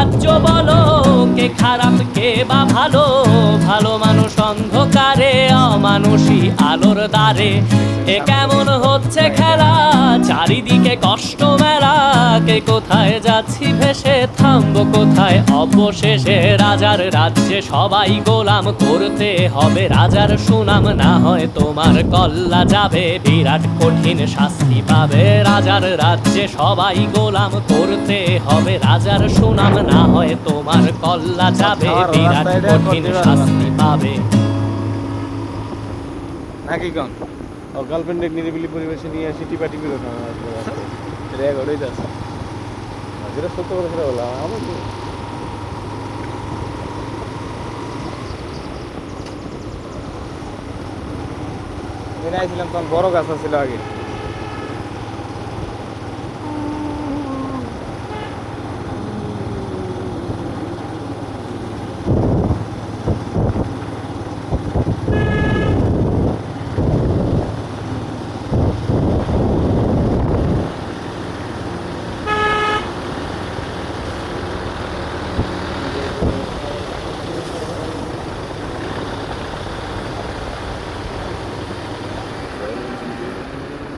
রাজ্য বলো, কে খারাপ কে বা ভালো, ভালো মানুষ অন্ধকারে, অমানুষী আলোর দ্বারে। এ কেমন হচ্ছে খেলা, চারিদিকে কষ্ট মেলা, কে কোথায় যাচ্ছি ভেসে, থামবো কোথায় অবশেষে। রাজার রাজ্যে সবাই গোলাম, করতে হবে রাজার সুনাম, না হয় তোমার কল্লা যাবে, বিরাট কঠিন শাস্তি পাবে। রাজার রাজ্যে সবাই গোলাম, করতে হবে রাজার সুনাম, না হয় তোমার কল্লা যাবে, বিরাট কঠিন শাস্তি পাবে। নাকি কন ও গার্লফ্রেন্ড নিরিবিলি পরিবেশে নিয়ে আসি টিপাটিপি কথা রেকর্ড হয়ে যাচ্ছে, যেটা সত্য কথা সেটা বললাম। আমার আইছিলাম তখন বড় গাছ ছিল আগে।